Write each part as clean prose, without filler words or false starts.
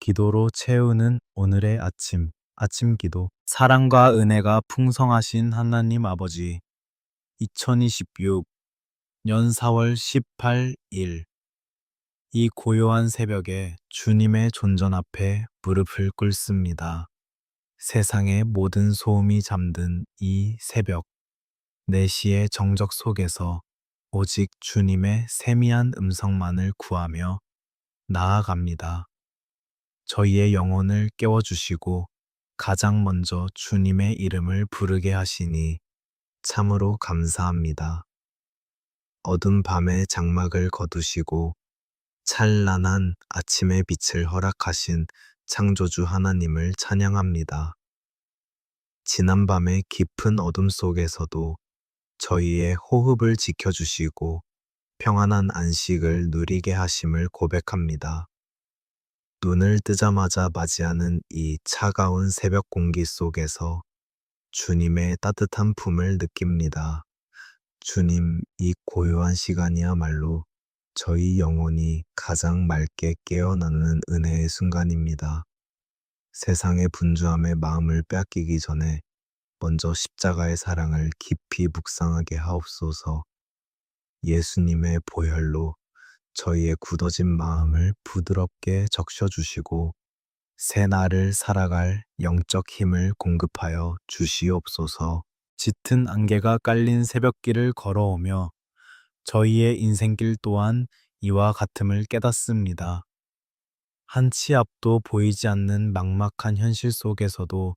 기도로 채우는 오늘의 아침 기도. 사랑과 은혜가 풍성하신 하나님 아버지, 2026년 4월 18일, 이 고요한 새벽에 주님의 존전 앞에 무릎을 꿇습니다. 세상의 모든 소음이 잠든 이 새벽, 4시의 정적 속에서 오직 주님의 세미한 음성만을 구하며 나아갑니다. 저희의 영혼을 깨워주시고 가장 먼저 주님의 이름을 부르게 하시니 참으로 감사합니다. 어두운 밤의 장막을 거두시고 찬란한 아침의 빛을 허락하신 창조주 하나님을 찬양합니다. 지난밤의 깊은 어둠 속에서도 저희의 호흡을 지켜주시고 평안한 안식을 누리게 하심을 고백합니다. 눈을 뜨자마자 맞이하는 이 차가운 새벽 공기 속에서 주님의 따뜻한 품을 느낍니다. 주님, 이 고요한 시간이야말로 저희 영혼이 가장 맑게 깨어나는 은혜의 순간입니다. 세상의 분주함에 마음을 빼앗기기 전에 먼저 십자가의 사랑을 깊이 묵상하게 하옵소서. 예수님의 보혈로 저희의 굳어진 마음을 부드럽게 적셔주시고 새 날을 살아갈 영적 힘을 공급하여 주시옵소서. 짙은 안개가 깔린 새벽길을 걸어오며 저희의 인생길 또한 이와 같음을 깨닫습니다. 한 치 앞도 보이지 않는 막막한 현실 속에서도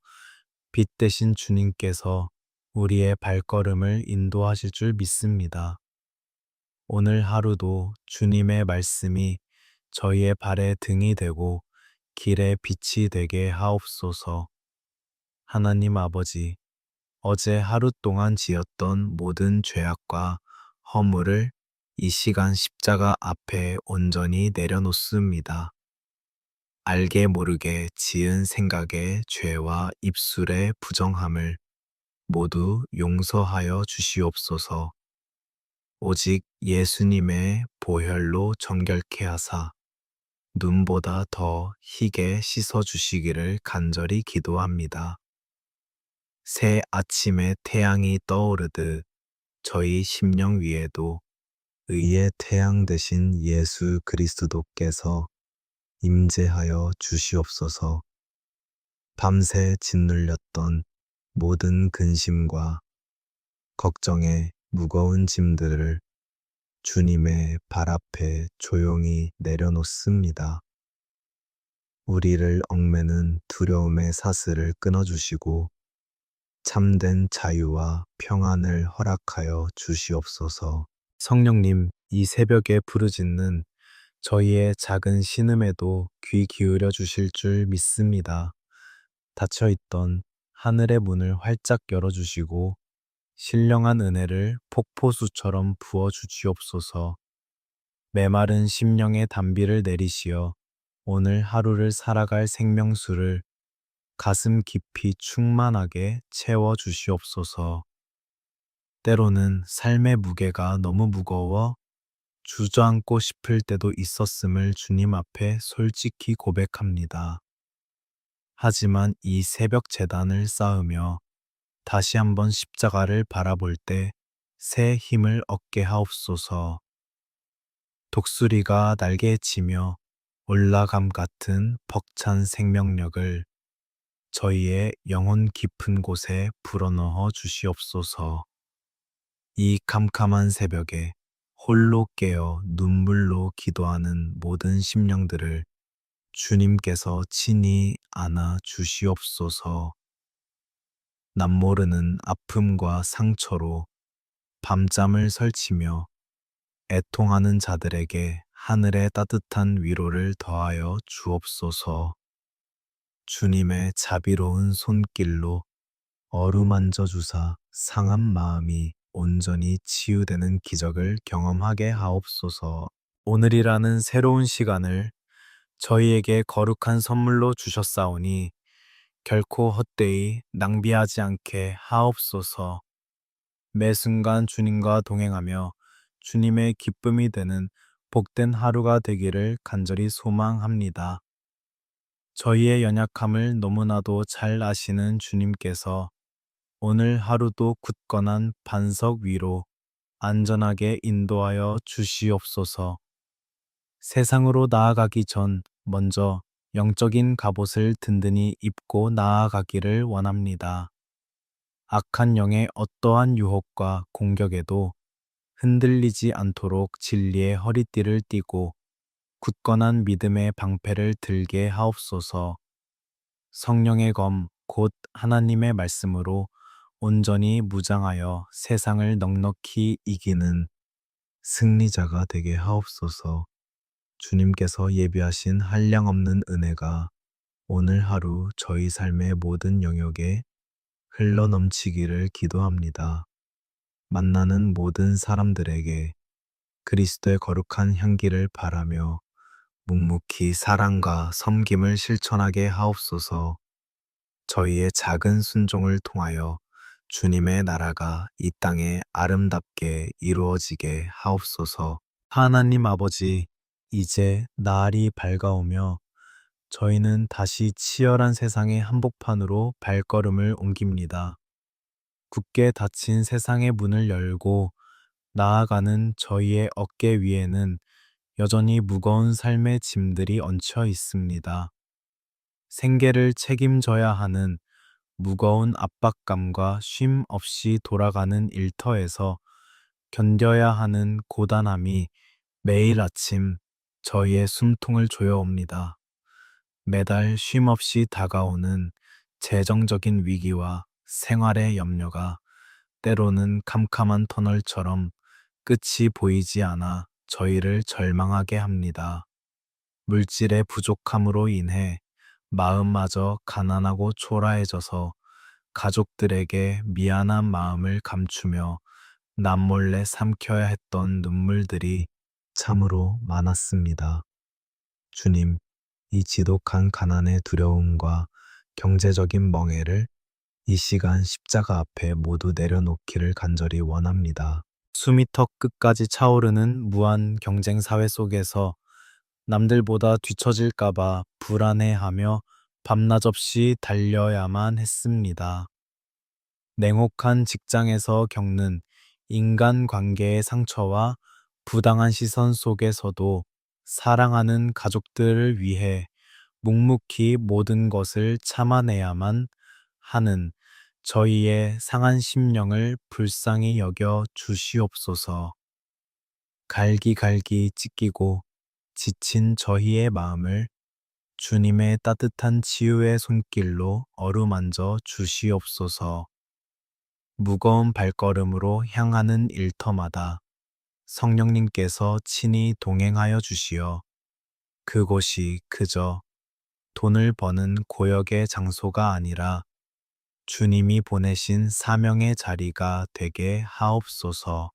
빛 대신 주님께서 우리의 발걸음을 인도하실 줄 믿습니다. 오늘 하루도 주님의 말씀이 저희의 발에 등이 되고 길에 빛이 되게 하옵소서. 하나님 아버지, 어제 하루 동안 지었던 모든 죄악과 허물을 이 시간 십자가 앞에 온전히 내려놓습니다. 알게 모르게 지은 생각의 죄와 입술의 부정함을 모두 용서하여 주시옵소서. 오직 예수님의 보혈로 정결케 하사 눈보다 더 희게 씻어주시기를 간절히 기도합니다. 새 아침의 태양이 떠오르듯 저희 심령 위에도 의의 태양 되신 예수 그리스도께서 임재하여 주시옵소서. 밤새 짓눌렸던 모든 근심과 걱정의 무거운 짐들을 주님의 발 앞에 조용히 내려놓습니다. 우리를 얽매는 두려움의 사슬을 끊어주시고 참된 자유와 평안을 허락하여 주시옵소서. 성령님, 이 새벽에 부르짖는 저희의 작은 신음에도 귀 기울여 주실 줄 믿습니다. 닫혀있던 하늘의 문을 활짝 열어주시고 신령한 은혜를 폭포수처럼 부어 주시옵소서. 메마른 심령의 단비를 내리시어 오늘 하루를 살아갈 생명수를 가슴 깊이 충만하게 채워 주시옵소서. 때로는 삶의 무게가 너무 무거워 주저앉고 싶을 때도 있었음을 주님 앞에 솔직히 고백합니다. 하지만 이 새벽 제단을 쌓으며 다시 한번 십자가를 바라볼 때 새 힘을 얻게 하옵소서. 독수리가 날개치며 올라감 같은 벅찬 생명력을 저희의 영혼 깊은 곳에 불어넣어 주시옵소서. 이 캄캄한 새벽에 홀로 깨어 눈물로 기도하는 모든 심령들을 주님께서 친히 안아 주시옵소서. 남모르는 아픔과 상처로 밤잠을 설치며 애통하는 자들에게 하늘의 따뜻한 위로를 더하여 주옵소서. 주님의 자비로운 손길로 어루만져 주사 상한 마음이 온전히 치유되는 기적을 경험하게 하옵소서. 오늘이라는 새로운 시간을 저희에게 거룩한 선물로 주셨사오니 결코 헛되이 낭비하지 않게 하옵소서. 매 순간 주님과 동행하며 주님의 기쁨이 되는 복된 하루가 되기를 간절히 소망합니다. 저희의 연약함을 너무나도 잘 아시는 주님께서 오늘 하루도 굳건한 반석 위로 안전하게 인도하여 주시옵소서. 세상으로 나아가기 전 먼저 영적인 갑옷을 든든히 입고 나아가기를 원합니다. 악한 영의 어떠한 유혹과 공격에도 흔들리지 않도록 진리의 허리띠를 띠고 굳건한 믿음의 방패를 들게 하옵소서. 성령의 검, 곧 하나님의 말씀으로 온전히 무장하여 세상을 넉넉히 이기는 승리자가 되게 하옵소서. 주님께서 예비하신 한량없는 은혜가 오늘 하루 저희 삶의 모든 영역에 흘러넘치기를 기도합니다. 만나는 모든 사람들에게 그리스도의 거룩한 향기를 바라며 묵묵히 사랑과 섬김을 실천하게 하옵소서. 저희의 작은 순종을 통하여 주님의 나라가 이 땅에 아름답게 이루어지게 하옵소서. 하나님 아버지, 이제 날이 밝아오며 저희는 다시 치열한 세상의 한복판으로 발걸음을 옮깁니다. 굳게 닫힌 세상의 문을 열고 나아가는 저희의 어깨 위에는 여전히 무거운 삶의 짐들이 얹혀 있습니다. 생계를 책임져야 하는 무거운 압박감과 쉼 없이 돌아가는 일터에서 견뎌야 하는 고단함이 매일 아침 저희의 숨통을 조여옵니다. 매달 쉼 없이 다가오는 재정적인 위기와 생활의 염려가 때로는 캄캄한 터널처럼 끝이 보이지 않아 저희를 절망하게 합니다. 물질의 부족함으로 인해 마음마저 가난하고 초라해져서 가족들에게 미안한 마음을 감추며 남몰래 삼켜야 했던 눈물들이 참으로 많았습니다. 주님, 이 지독한 가난의 두려움과 경제적인 멍해를 이 시간 십자가 앞에 모두 내려놓기를 간절히 원합니다. 숨이 턱 끝까지 차오르는 무한 경쟁 사회 속에서 남들보다 뒤처질까봐 불안해하며 밤낮 없이 달려야만 했습니다. 냉혹한 직장에서 겪는 인간관계의 상처와 부당한 시선 속에서도 사랑하는 가족들을 위해 묵묵히 모든 것을 참아내야만 하는 저희의 상한 심령을 불쌍히 여겨 주시옵소서. 갈기갈기 찢기고 지친 저희의 마음을 주님의 따뜻한 치유의 손길로 어루만져 주시옵소서. 무거운 발걸음으로 향하는 일터마다 성령님께서 친히 동행하여 주시어 그곳이 그저 돈을 버는 고역의 장소가 아니라 주님이 보내신 사명의 자리가 되게 하옵소서.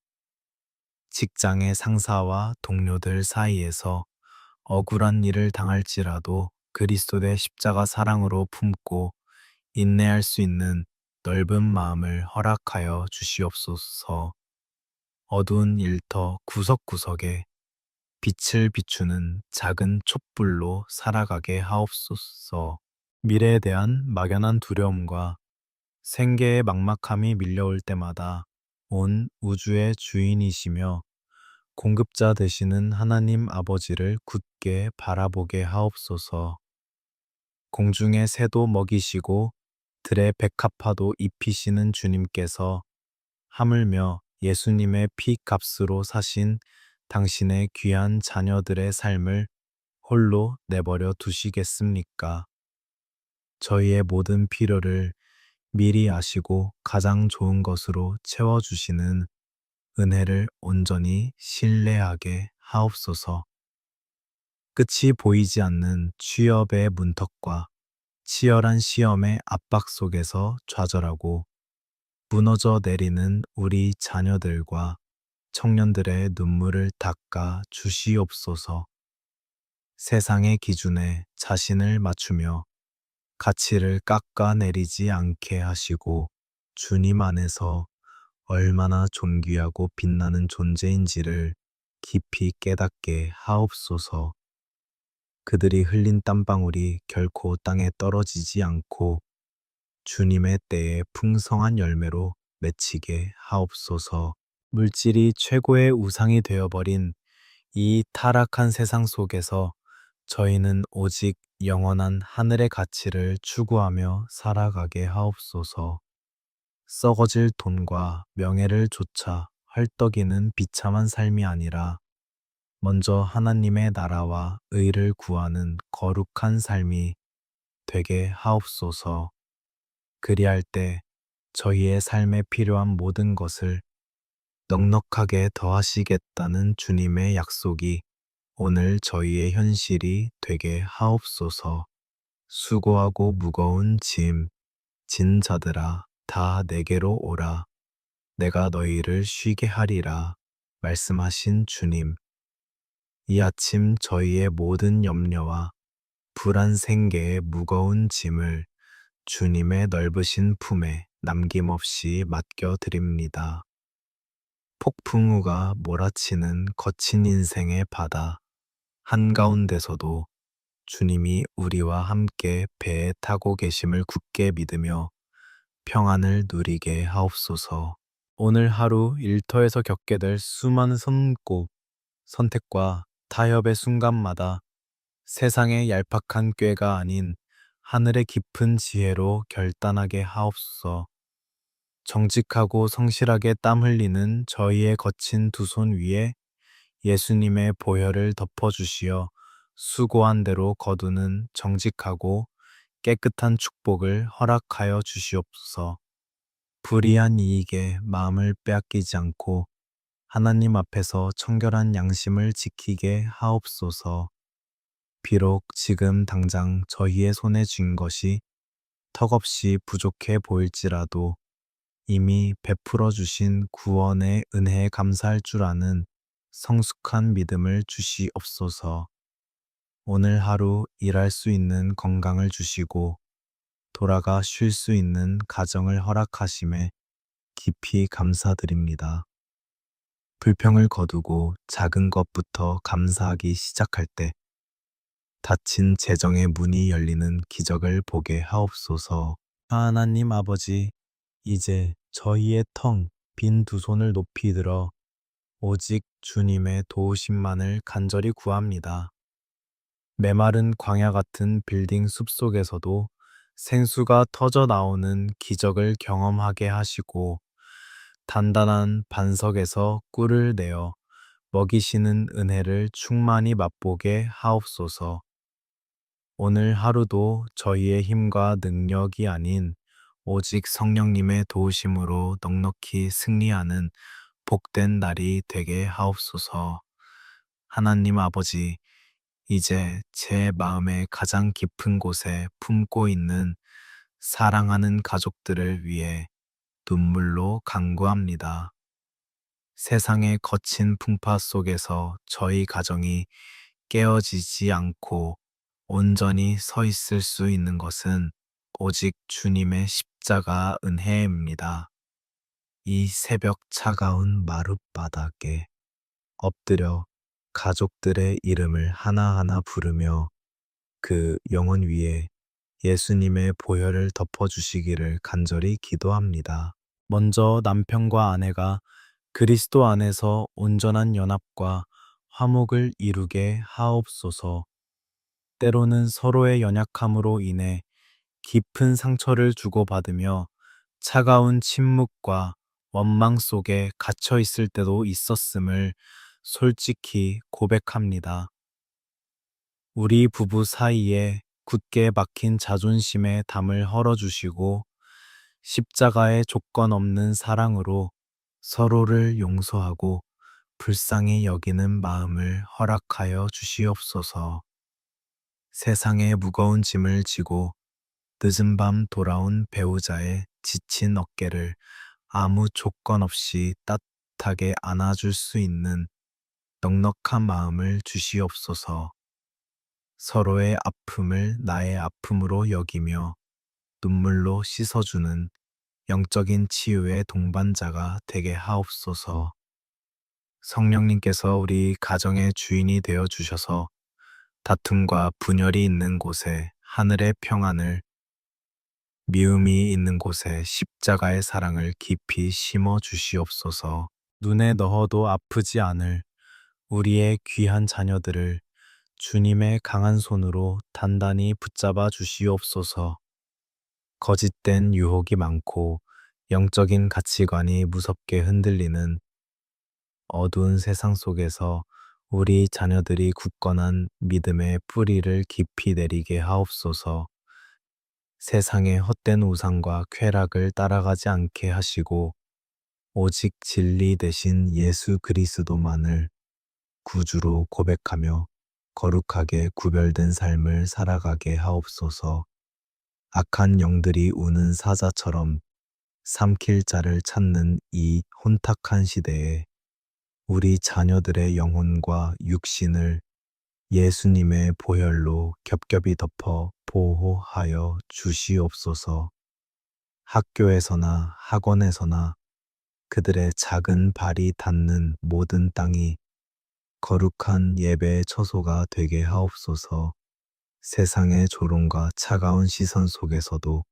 직장의 상사와 동료들 사이에서 억울한 일을 당할지라도 그리스도의 십자가 사랑으로 품고 인내할 수 있는 넓은 마음을 허락하여 주시옵소서. 어두운 일터 구석구석에 빛을 비추는 작은 촛불로 살아가게 하옵소서. 미래에 대한 막연한 두려움과 생계의 막막함이 밀려올 때마다 온 우주의 주인이시며 공급자 되시는 하나님 아버지를 굳게 바라보게 하옵소서. 공중의 새도 먹이시고 들의 백합화도 입히시는 주님께서 하물며 예수님의 피 값으로 사신 당신의 귀한 자녀들의 삶을 홀로 내버려 두시겠습니까? 저희의 모든 필요를 미리 아시고 가장 좋은 것으로 채워주시는 은혜를 온전히 신뢰하게 하옵소서. 끝이 보이지 않는 취업의 문턱과 치열한 시험의 압박 속에서 좌절하고 무너져 내리는 우리 자녀들과 청년들의 눈물을 닦아 주시옵소서. 세상의 기준에 자신을 맞추며 가치를 깎아내리지 않게 하시고 주님 안에서 얼마나 존귀하고 빛나는 존재인지를 깊이 깨닫게 하옵소서. 그들이 흘린 땀방울이 결코 땅에 떨어지지 않고 주님의 때에 풍성한 열매로 맺히게 하옵소서. 물질이 최고의 우상이 되어버린 이 타락한 세상 속에서 저희는 오직 영원한 하늘의 가치를 추구하며 살아가게 하옵소서. 썩어질 돈과 명예를 쫓아 헐떡이는 비참한 삶이 아니라 먼저 하나님의 나라와 의를 구하는 거룩한 삶이 되게 하옵소서. 그리할 때 저희의 삶에 필요한 모든 것을 넉넉하게 더하시겠다는 주님의 약속이 오늘 저희의 현실이 되게 하옵소서. 수고하고 무거운 짐, 진 자들아, 다 내게로 오라. 내가 너희를 쉬게 하리라. 말씀하신 주님. 이 아침 저희의 모든 염려와 불안 생계의 무거운 짐을 주님의 넓으신 품에 남김없이 맡겨드립니다. 폭풍우가 몰아치는 거친 인생의 바다 한가운데서도 주님이 우리와 함께 배에 타고 계심을 굳게 믿으며 평안을 누리게 하옵소서. 오늘 하루 일터에서 겪게 될 수많은 선고, 선택과 타협의 순간마다 세상의 얄팍한 꾀가 아닌 하늘의 깊은 지혜로 결단하게 하옵소서. 정직하고 성실하게 땀 흘리는 저희의 거친 두 손 위에 예수님의 보혈을 덮어주시어 수고한 대로 거두는 정직하고 깨끗한 축복을 허락하여 주시옵소서. 불의한 이익에 마음을 빼앗기지 않고 하나님 앞에서 청결한 양심을 지키게 하옵소서. 비록 지금 당장 저희의 손에 쥔 것이 턱없이 부족해 보일지라도 이미 베풀어 주신 구원의 은혜에 감사할 줄 아는 성숙한 믿음을 주시옵소서. 오늘 하루 일할 수 있는 건강을 주시고 돌아가 쉴 수 있는 가정을 허락하심에 깊이 감사드립니다. 불평을 거두고 작은 것부터 감사하기 시작할 때 닫힌 재정의 문이 열리는 기적을 보게 하옵소서. 하나님 아버지, 이제 저희의 텅 빈 두 손을 높이 들어 오직 주님의 도우심만을 간절히 구합니다. 메마른 광야 같은 빌딩 숲속에서도 생수가 터져 나오는 기적을 경험하게 하시고 단단한 반석에서 꿀을 내어 먹이시는 은혜를 충만히 맛보게 하옵소서. 오늘 하루도 저희의 힘과 능력이 아닌 오직 성령님의 도우심으로 넉넉히 승리하는 복된 날이 되게 하옵소서. 하나님 아버지, 이제 제 마음의 가장 깊은 곳에 품고 있는 사랑하는 가족들을 위해 눈물로 간구합니다. 세상의 거친 풍파 속에서 저희 가정이 깨어지지 않고 온전히 서 있을 수 있는 것은 오직 주님의 십자가 은혜입니다. 이 새벽 차가운 마룻바닥에 엎드려 가족들의 이름을 하나하나 부르며 그 영혼 위에 예수님의 보혈을 덮어주시기를 간절히 기도합니다. 먼저 남편과 아내가 그리스도 안에서 온전한 연합과 화목을 이루게 하옵소서. 때로는 서로의 연약함으로 인해 깊은 상처를 주고받으며 차가운 침묵과 원망 속에 갇혀 있을 때도 있었음을 솔직히 고백합니다. 우리 부부 사이에 굳게 박힌 자존심의 담을 헐어주시고 십자가의 조건 없는 사랑으로 서로를 용서하고 불쌍히 여기는 마음을 허락하여 주시옵소서. 세상의 무거운 짐을 지고 늦은 밤 돌아온 배우자의 지친 어깨를 아무 조건 없이 따뜻하게 안아줄 수 있는 넉넉한 마음을 주시옵소서. 서로의 아픔을 나의 아픔으로 여기며 눈물로 씻어주는 영적인 치유의 동반자가 되게 하옵소서. 성령님께서 우리 가정의 주인이 되어 주셔서 다툼과 분열이 있는 곳에 하늘의 평안을, 미움이 있는 곳에 십자가의 사랑을 깊이 심어 주시옵소서. 눈에 넣어도 아프지 않을 우리의 귀한 자녀들을 주님의 강한 손으로 단단히 붙잡아 주시옵소서. 거짓된 유혹이 많고 영적인 가치관이 무섭게 흔들리는 어두운 세상 속에서 우리 자녀들이 굳건한 믿음의 뿌리를 깊이 내리게 하옵소서. 세상의 헛된 우상과 쾌락을 따라가지 않게 하시고 오직 진리 대신 예수 그리스도만을 구주로 고백하며 거룩하게 구별된 삶을 살아가게 하옵소서. 악한 영들이 우는 사자처럼 삼킬 자를 찾는 이 혼탁한 시대에 우리 자녀들의 영혼과 육신을 예수님의 보혈로 겹겹이 덮어 보호하여 주시옵소서. 학교에서나 학원에서나 그들의 작은 발이 닿는 모든 땅이 거룩한 예배의 처소가 되게 하옵소서. 세상의 조롱과 차가운 시선 속에서도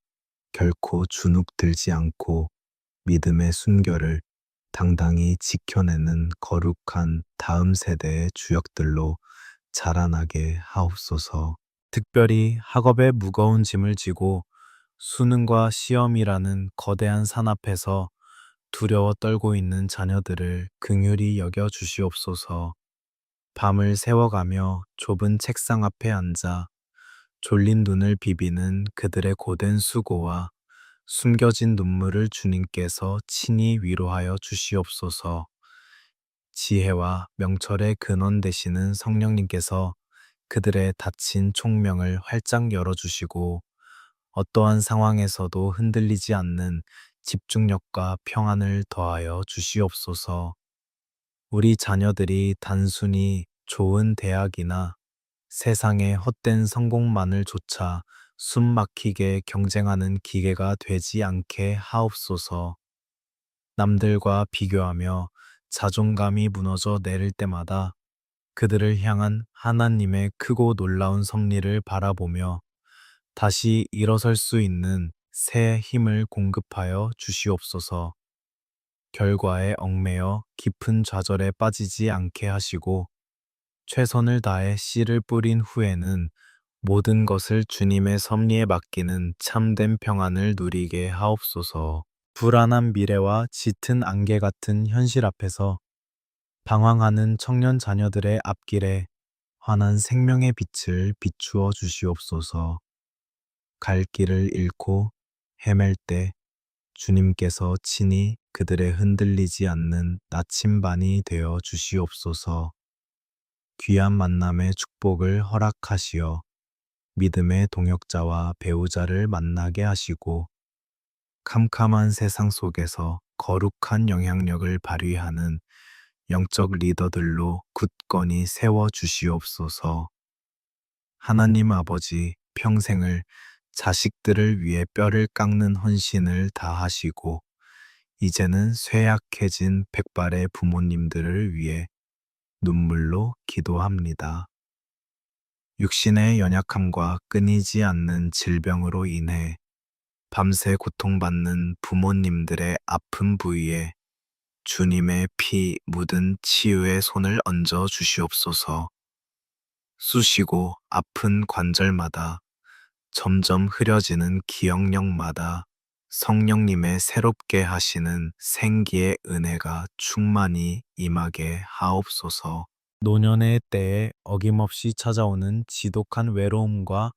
결코 주눅들지 않고 믿음의 순결을 당당히 지켜내는 거룩한 다음 세대의 주역들로 자라나게 하옵소서. 특별히 학업의 무거운 짐을 지고 수능과 시험이라는 거대한 산 앞에서 두려워 떨고 있는 자녀들을 긍휼히 여겨 주시옵소서. 밤을 새워가며 좁은 책상 앞에 앉아 졸린 눈을 비비는 그들의 고된 수고와 숨겨진 눈물을 주님께서 친히 위로하여 주시옵소서. 지혜와 명철의 근원 되시는 성령님께서 그들의 닫힌 총명을 활짝 열어주시고 어떠한 상황에서도 흔들리지 않는 집중력과 평안을 더하여 주시옵소서. 우리 자녀들이 단순히 좋은 대학이나 세상의 헛된 성공만을 좇아 숨 막히게 경쟁하는 기계가 되지 않게 하옵소서. 남들과 비교하며 자존감이 무너져 내릴 때마다 그들을 향한 하나님의 크고 놀라운 섭리를 바라보며 다시 일어설 수 있는 새 힘을 공급하여 주시옵소서. 결과에 얽매여 깊은 좌절에 빠지지 않게 하시고 최선을 다해 씨를 뿌린 후에는 모든 것을 주님의 섭리에 맡기는 참된 평안을 누리게 하옵소서. 불안한 미래와 짙은 안개 같은 현실 앞에서 방황하는 청년 자녀들의 앞길에 환한 생명의 빛을 비추어 주시옵소서. 갈 길을 잃고 헤맬 때 주님께서 친히 그들의 흔들리지 않는 나침반이 되어 주시옵소서. 귀한 만남의 축복을 허락하시어 믿음의 동역자와 배우자를 만나게 하시고 캄캄한 세상 속에서 거룩한 영향력을 발휘하는 영적 리더들로 굳건히 세워 주시옵소서. 하나님 아버지, 평생을 자식들을 위해 뼈를 깎는 헌신을 다하시고 이제는 쇠약해진 백발의 부모님들을 위해 눈물로 기도합니다. 육신의 연약함과 끊이지 않는 질병으로 인해 밤새 고통받는 부모님들의 아픈 부위에 주님의 피 묻은 치유의 손을 얹어 주시옵소서. 쑤시고 아픈 관절마다 점점 흐려지는 기억력마다 성령님의 새롭게 하시는 생기의 은혜가 충만히 임하게 하옵소서. 노년의 때에 어김없이 찾아오는 지독한 외로움과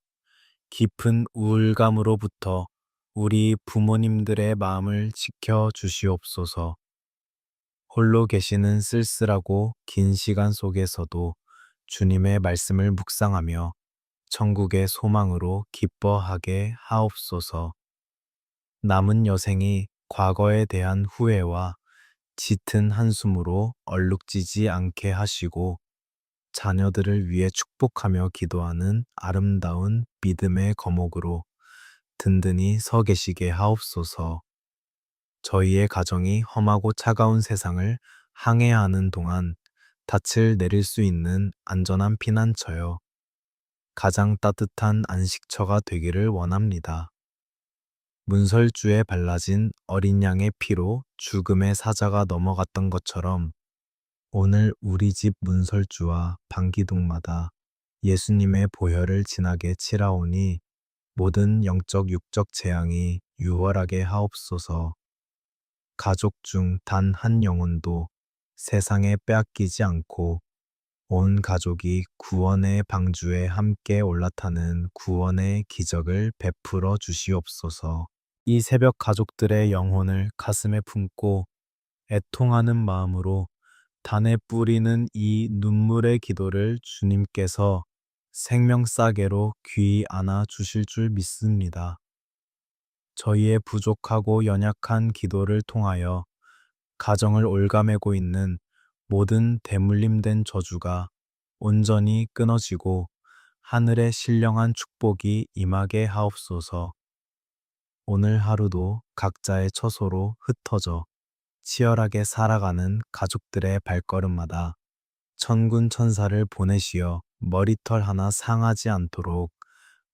깊은 우울감으로부터 우리 부모님들의 마음을 지켜 주시옵소서. 홀로 계시는 쓸쓸하고 긴 시간 속에서도 주님의 말씀을 묵상하며 천국의 소망으로 기뻐하게 하옵소서. 남은 여생이 과거에 대한 후회와 짙은 한숨으로 얼룩지지 않게 하시고 자녀들을 위해 축복하며 기도하는 아름다운 믿음의 거목으로 든든히 서 계시게 하옵소서. 저희의 가정이 험하고 차가운 세상을 항해하는 동안 닻을 내릴 수 있는 안전한 피난처여 가장 따뜻한 안식처가 되기를 원합니다. 문설주에 발라진 어린 양의 피로 죽음의 사자가 넘어갔던 것처럼 오늘 우리 집 문설주와 방기둥마다 예수님의 보혈을 진하게 칠하오니 모든 영적 육적 재앙이 유월하게 하옵소서. 가족 중 단 한 영혼도 세상에 빼앗기지 않고 온 가족이 구원의 방주에 함께 올라타는 구원의 기적을 베풀어 주시옵소서. 이 새벽 가족들의 영혼을 가슴에 품고 애통하는 마음으로 단에 뿌리는 이 눈물의 기도를 주님께서 생명싸개로 귀히 안아 주실 줄 믿습니다. 저희의 부족하고 연약한 기도를 통하여 가정을 올가매고 있는 모든 대물림된 저주가 온전히 끊어지고 하늘의 신령한 축복이 임하게 하옵소서. 오늘 하루도 각자의 처소로 흩어져 치열하게 살아가는 가족들의 발걸음마다 천군 천사를 보내시어 머리털 하나 상하지 않도록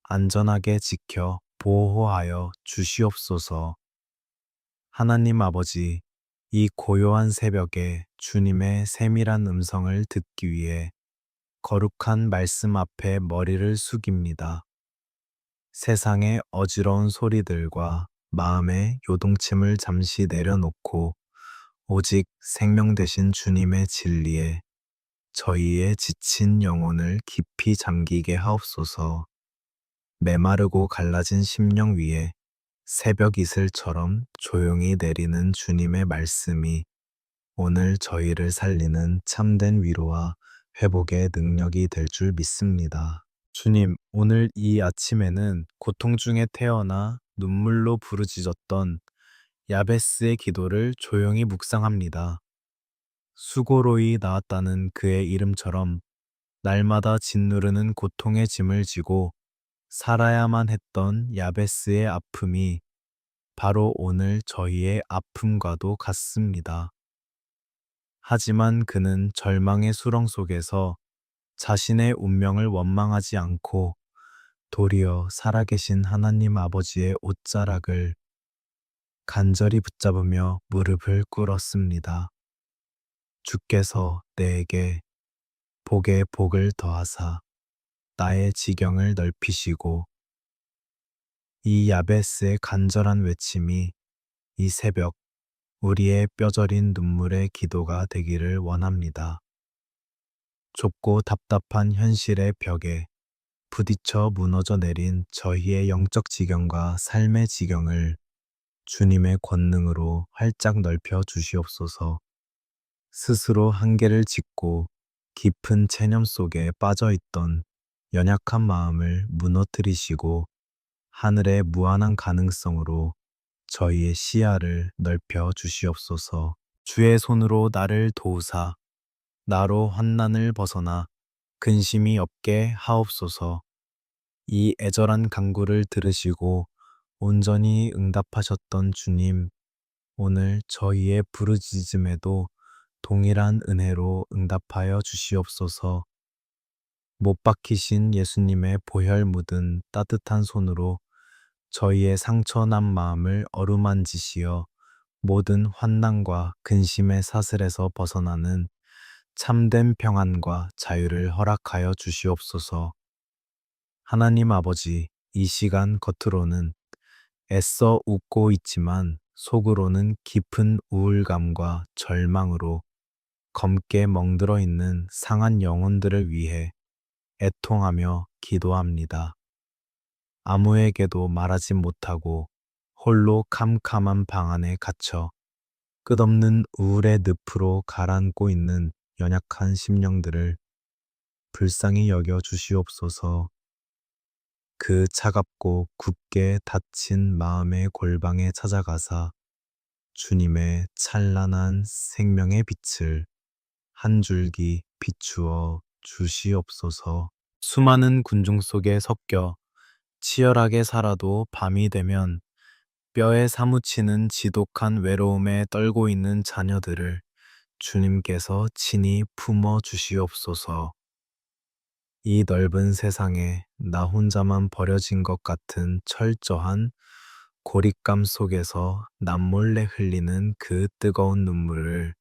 안전하게 지켜 보호하여 주시옵소서. 하나님 아버지, 이 고요한 새벽에 주님의 세밀한 음성을 듣기 위해 거룩한 말씀 앞에 머리를 숙입니다. 세상의 어지러운 소리들과 마음의 요동침을 잠시 내려놓고 오직 생명 되신 주님의 진리에 저희의 지친 영혼을 깊이 잠기게 하옵소서. 메마르고 갈라진 심령 위에 새벽 이슬처럼 조용히 내리는 주님의 말씀이 오늘 저희를 살리는 참된 위로와 회복의 능력이 될 줄 믿습니다. 주님, 오늘 이 아침에는 고통 중에 태어나 눈물로 부르짖었던 야베스의 기도를 조용히 묵상합니다. 수고로이 나았다는 그의 이름처럼 날마다 짓누르는 고통의 짐을 지고 살아야만 했던 야베스의 아픔이 바로 오늘 저희의 아픔과도 같습니다. 하지만 그는 절망의 수렁 속에서 자신의 운명을 원망하지 않고 도리어 살아계신 하나님 아버지의 옷자락을 간절히 붙잡으며 무릎을 꿇었습니다. 주께서 내게 복에 복을 더하사 나의 지경을 넓히시고 이 야베스의 간절한 외침이 이 새벽 우리의 뼈저린 눈물의 기도가 되기를 원합니다. 좁고 답답한 현실의 벽에 부딪혀 무너져 내린 저희의 영적 지경과 삶의 지경을 주님의 권능으로 활짝 넓혀 주시옵소서. 스스로 한계를 짓고 깊은 체념 속에 빠져 있던 연약한 마음을 무너뜨리시고 하늘의 무한한 가능성으로 저희의 시야를 넓혀 주시옵소서. 주의 손으로 나를 도우사 나로 환난을 벗어나 근심이 없게 하옵소서. 이 애절한 간구를 들으시고 온전히 응답하셨던 주님, 오늘 저희의 부르짖음에도 동일한 은혜로 응답하여 주시옵소서. 못 박히신 예수님의 보혈 묻은 따뜻한 손으로 저희의 상처난 마음을 어루만지시어 모든 환난과 근심의 사슬에서 벗어나는 참된 평안과 자유를 허락하여 주시옵소서. 하나님 아버지, 이 시간 겉으로는 애써 웃고 있지만 속으로는 깊은 우울감과 절망으로 검게 멍들어 있는 상한 영혼들을 위해 애통하며 기도합니다. 아무에게도 말하지 못하고 홀로 캄캄한 방 안에 갇혀 끝없는 우울의 늪으로 가라앉고 있는 연약한 심령들을 불쌍히 여겨 주시옵소서. 그 차갑고 굳게 닫힌 마음의 골방에 찾아가사 주님의 찬란한 생명의 빛을 한 줄기 비추어 주시옵소서. 수많은 군중 속에 섞여 치열하게 살아도 밤이 되면 뼈에 사무치는 지독한 외로움에 떨고 있는 자녀들을 주님께서 친히 품어 주시옵소서. 이 넓은 세상에 나 혼자만 버려진 것 같은 철저한 고립감 속에서 남몰래 흘리는 그 뜨거운 눈물을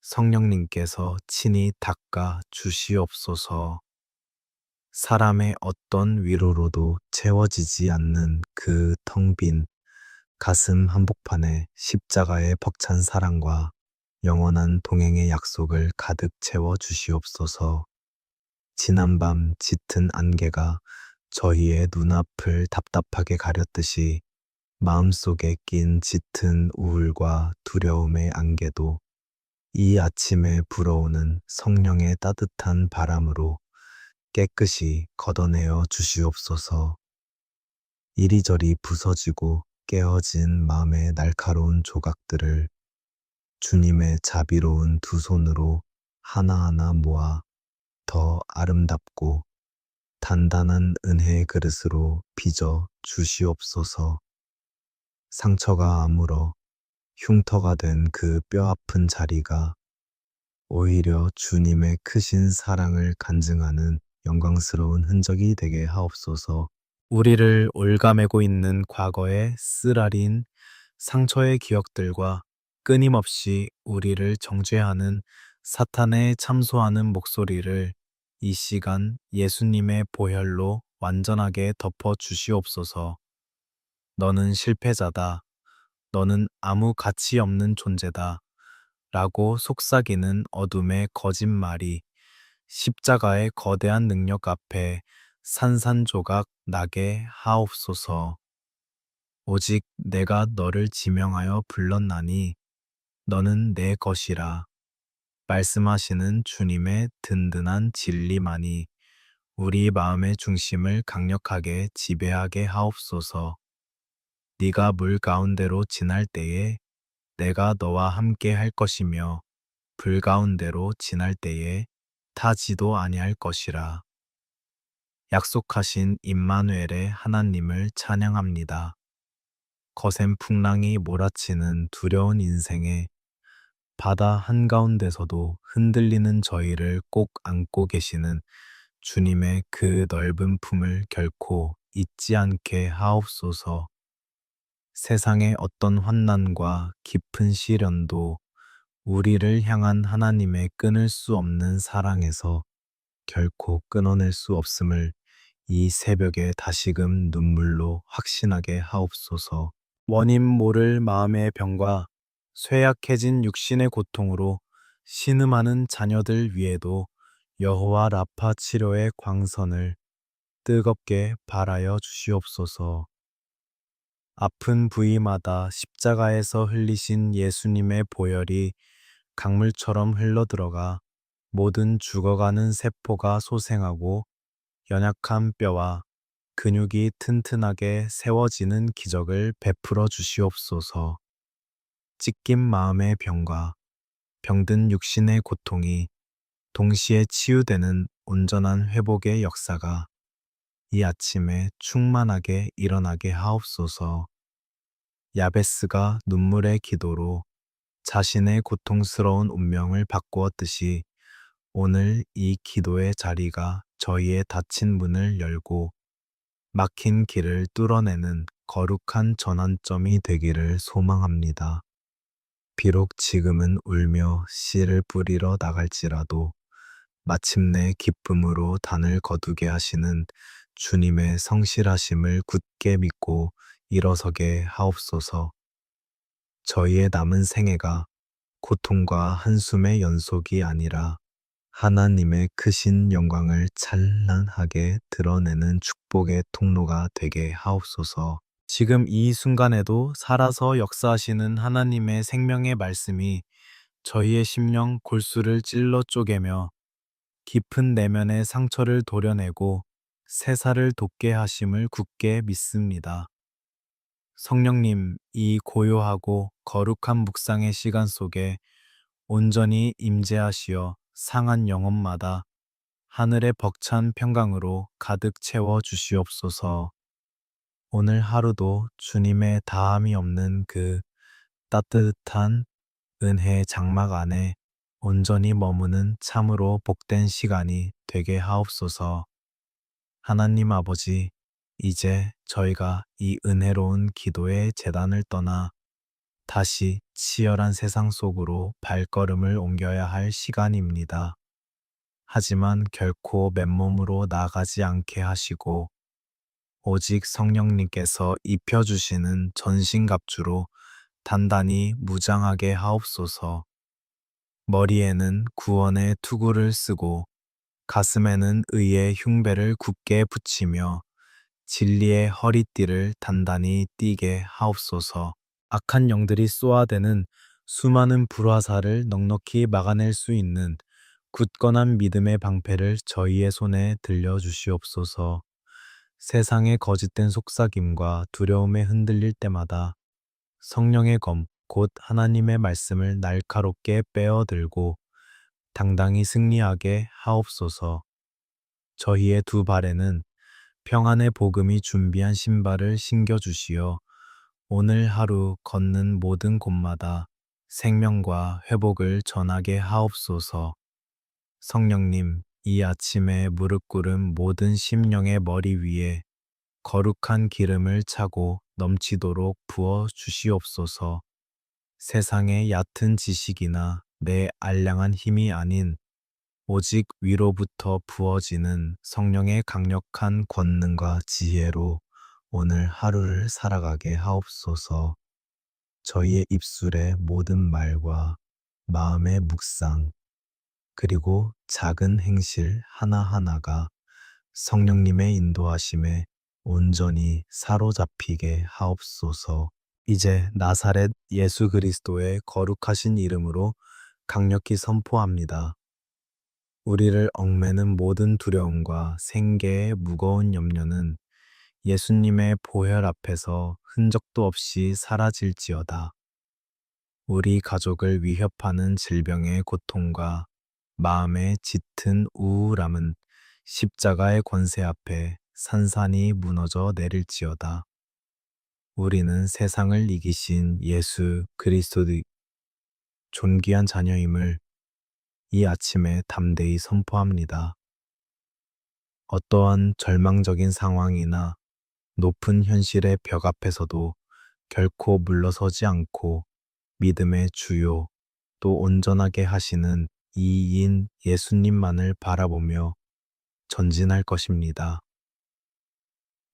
성령님께서 친히 닦아 주시옵소서. 사람의 어떤 위로로도 채워지지 않는 그 텅 빈 가슴 한복판에 십자가의 벅찬 사랑과 영원한 동행의 약속을 가득 채워 주시옵소서. 지난밤 짙은 안개가 저희의 눈앞을 답답하게 가렸듯이 마음속에 낀 짙은 우울과 두려움의 안개도 이 아침에 불어오는 성령의 따뜻한 바람으로 깨끗이 걷어내어 주시옵소서. 이리저리 부서지고 깨어진 마음의 날카로운 조각들을 주님의 자비로운 두 손으로 하나하나 모아 더 아름답고 단단한 은혜의 그릇으로 빚어 주시옵소서. 상처가 아물어 흉터가 된 그 뼈아픈 자리가 오히려 주님의 크신 사랑을 간증하는 영광스러운 흔적이 되게 하옵소서. 우리를 올가매고 있는 과거의 쓰라린 상처의 기억들과 끊임없이 우리를 정죄하는 사탄의 참소하는 목소리를 이 시간 예수님의 보혈로 완전하게 덮어 주시옵소서. 너는 실패자다. 너는 아무 가치 없는 존재다. 라고 속삭이는 어둠의 거짓말이 십자가의 거대한 능력 앞에 산산조각 나게 하옵소서. 오직 내가 너를 지명하여 불렀나니 너는 내 것이라. 말씀하시는 주님의 든든한 진리만이 우리 마음의 중심을 강력하게 지배하게 하옵소서. 네가 물 가운데로 지날 때에 내가 너와 함께 할 것이며 불 가운데로 지날 때에 타지도 아니할 것이라. 약속하신 임마누엘의 하나님을 찬양합니다. 거센 풍랑이 몰아치는 두려운 인생에 바다 한가운데서도 흔들리는 저희를 꼭 안고 계시는 주님의 그 넓은 품을 결코 잊지 않게 하옵소서. 세상의 어떤 환난과 깊은 시련도 우리를 향한 하나님의 끊을 수 없는 사랑에서 결코 끊어낼 수 없음을 이 새벽에 다시금 눈물로 확신하게 하옵소서. 원인 모를 마음의 병과 쇠약해진 육신의 고통으로 신음하는 자녀들 위에도 여호와 라파 치료의 광선을 뜨겁게 발하여 주시옵소서. 아픈 부위마다 십자가에서 흘리신 예수님의 보혈이 강물처럼 흘러들어가 모든 죽어가는 세포가 소생하고 연약한 뼈와 근육이 튼튼하게 세워지는 기적을 베풀어 주시옵소서. 찢긴 마음의 병과 병든 육신의 고통이 동시에 치유되는 온전한 회복의 역사가 이 아침에 충만하게 일어나게 하옵소서. 야베스가 눈물의 기도로 자신의 고통스러운 운명을 바꾸었듯이 오늘 이 기도의 자리가 저희의 닫힌 문을 열고 막힌 길을 뚫어내는 거룩한 전환점이 되기를 소망합니다. 비록 지금은 울며 씨를 뿌리러 나갈지라도 마침내 기쁨으로 단을 거두게 하시는 주님의 성실하심을 굳게 믿고 일어서게 하옵소서. 저희의 남은 생애가 고통과 한숨의 연속이 아니라 하나님의 크신 영광을 찬란하게 드러내는 축복의 통로가 되게 하옵소서. 지금 이 순간에도 살아서 역사하시는 하나님의 생명의 말씀이 저희의 심령 골수를 찔러 쪼개며 깊은 내면의 상처를 도려내고 새살을 돋게 하심을 굳게 믿습니다. 성령님, 이 고요하고 거룩한 묵상의 시간 속에 온전히 임재하시어 상한 영혼마다 하늘의 벅찬 평강으로 가득 채워 주시옵소서. 오늘 하루도 주님의 다함이 없는 그 따뜻한 은혜의 장막 안에 온전히 머무는 참으로 복된 시간이 되게 하옵소서. 하나님 아버지, 이제 저희가 이 은혜로운 기도의 제단을 떠나 다시 치열한 세상 속으로 발걸음을 옮겨야 할 시간입니다. 하지만 결코 맨몸으로 나가지 않게 하시고 오직 성령님께서 입혀주시는 전신갑주로 단단히 무장하게 하옵소서. 머리에는 구원의 투구를 쓰고 가슴에는 의의 흉배를 굳게 붙이며 진리의 허리띠를 단단히 띠게 하옵소서. 악한 영들이 쏘아대는 수많은 불화살을 넉넉히 막아낼 수 있는 굳건한 믿음의 방패를 저희의 손에 들려주시옵소서. 세상의 거짓된 속삭임과 두려움에 흔들릴 때마다 성령의 검, 곧 하나님의 말씀을 날카롭게 빼어들고 당당히 승리하게 하옵소서. 저희의 두 발에는 평안의 복음이 준비한 신발을 신겨주시어 오늘 하루 걷는 모든 곳마다 생명과 회복을 전하게 하옵소서. 성령님, 이 아침에 무릎 꿇은 모든 심령의 머리 위에 거룩한 기름을 차고 넘치도록 부어 주시옵소서. 세상의 얕은 지식이나 내 알량한 힘이 아닌 오직 위로부터 부어지는 성령의 강력한 권능과 지혜로 오늘 하루를 살아가게 하옵소서. 저희의 입술의 모든 말과 마음의 묵상, 그리고 작은 행실 하나하나가 성령님의 인도하심에 온전히 사로잡히게 하옵소서. 이제 나사렛 예수 그리스도의 거룩하신 이름으로 강력히 선포합니다. 우리를 얽매는 모든 두려움과 생계의 무거운 염려는 예수님의 보혈 앞에서 흔적도 없이 사라질지어다. 우리 가족을 위협하는 질병의 고통과 마음의 짙은 우울함은 십자가의 권세 앞에 산산이 무너져 내릴지어다. 우리는 세상을 이기신 예수 그리스도의 존귀한 자녀임을 이 아침에 담대히 선포합니다. 어떠한 절망적인 상황이나 높은 현실의 벽 앞에서도 결코 물러서지 않고 믿음의 주요 또 온전하게 하시는 이인 예수님만을 바라보며 전진할 것입니다.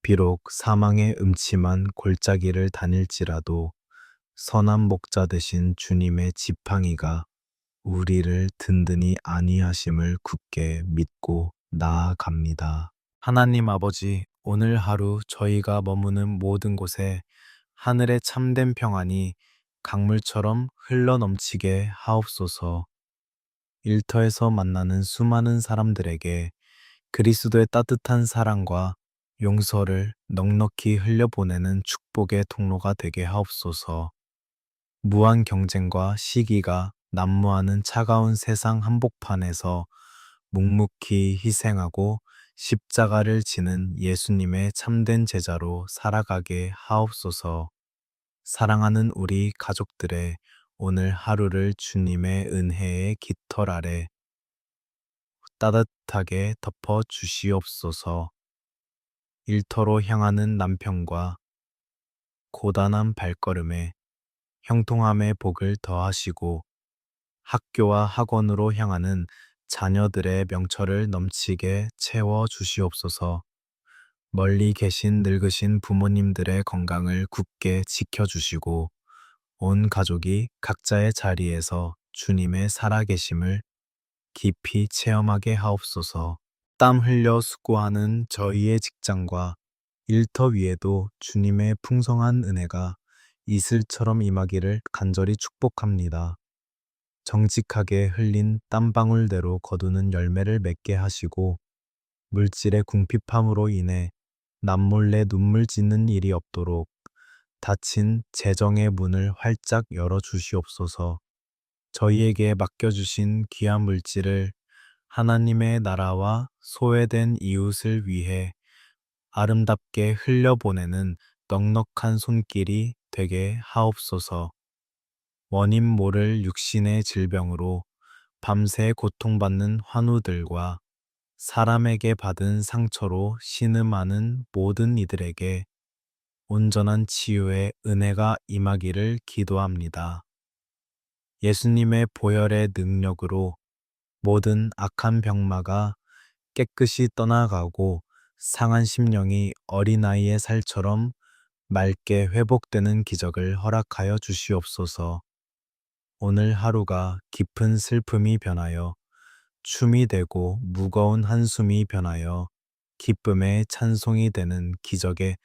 비록 사망의 음침한 골짜기를 다닐지라도 선한 목자 되신 주님의 지팡이가 우리를 든든히 안위하심을 굳게 믿고 나아갑니다. 하나님 아버지, 오늘 하루 저희가 머무는 모든 곳에 하늘의 참된 평안이 강물처럼 흘러넘치게 하옵소서. 일터에서 만나는 수많은 사람들에게 그리스도의 따뜻한 사랑과 용서를 넉넉히 흘려보내는 축복의 통로가 되게 하옵소서. 무한 경쟁과 시기가 난무하는 차가운 세상 한복판에서 묵묵히 희생하고 십자가를 지는 예수님의 참된 제자로 살아가게 하옵소서. 사랑하는 우리 가족들의 오늘 하루를 주님의 은혜의 깃털 아래 따뜻하게 덮어 주시옵소서. 일터로 향하는 남편과 고단한 발걸음에 형통함의 복을 더하시고 학교와 학원으로 향하는 자녀들의 명철을 넘치게 채워 주시옵소서. 멀리 계신 늙으신 부모님들의 건강을 굳게 지켜주시고 온 가족이 각자의 자리에서 주님의 살아계심을 깊이 체험하게 하옵소서. 땀 흘려 수고하는 저희의 직장과 일터 위에도 주님의 풍성한 은혜가 이슬처럼 임하기를 간절히 축복합니다. 정직하게 흘린 땀방울대로 거두는 열매를 맺게 하시고 물질의 궁핍함으로 인해 남몰래 눈물 짓는 일이 없도록 닫힌 재정의 문을 활짝 열어 주시옵소서. 저희에게 맡겨주신 귀한 물질을 하나님의 나라와 소외된 이웃을 위해 아름답게 흘려보내는 넉넉한 손길이 되게 하옵소서. 원인 모를 육신의 질병으로 밤새 고통받는 환우들과 사람에게 받은 상처로 신음하는 모든 이들에게 온전한 치유의 은혜가 임하기를 기도합니다. 예수님의 보혈의 능력으로 모든 악한 병마가 깨끗이 떠나가고 상한 심령이 어린아이의 살처럼 맑게 회복되는 기적을 허락하여 주시옵소서. 오늘 하루가 깊은 슬픔이 변하여 춤이 되고 무거운 한숨이 변하여 기쁨의 찬송이 되는 기적의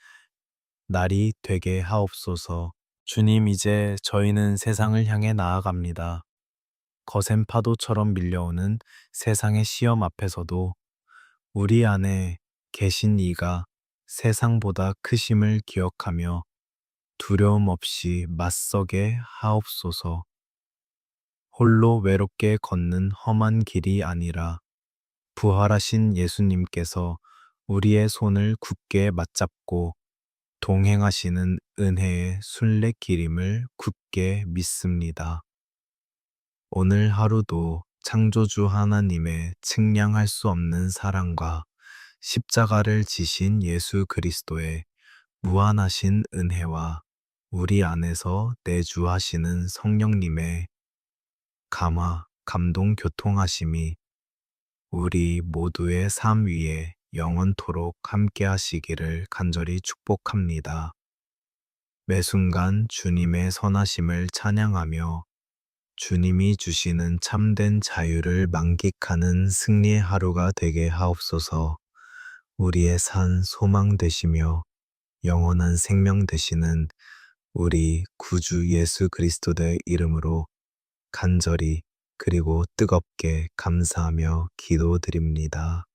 날이 되게 하옵소서. 주님, 이제 저희는 세상을 향해 나아갑니다. 거센 파도처럼 밀려오는 세상의 시험 앞에서도 우리 안에 계신 이가 세상보다 크심을 기억하며 두려움 없이 맞서게 하옵소서. 홀로 외롭게 걷는 험한 길이 아니라 부활하신 예수님께서 우리의 손을 굳게 맞잡고 동행하시는 은혜의 순례길임을 굳게 믿습니다. 오늘 하루도 창조주 하나님의 측량할 수 없는 사랑과 십자가를 지신 예수 그리스도의 무한하신 은혜와 우리 안에서 내주하시는 성령님의 감화, 감동, 교통하심이 우리 모두의 삶 위에 영원토록 함께 하시기를 간절히 축복합니다. 매 순간 주님의 선하심을 찬양하며 주님이 주시는 참된 자유를 만끽하는 승리의 하루가 되게 하옵소서. 우리의 산 소망 되시며 영원한 생명 되시는 우리 구주 예수 그리스도의 이름으로 간절히 그리고 뜨겁게 감사하며 기도드립니다.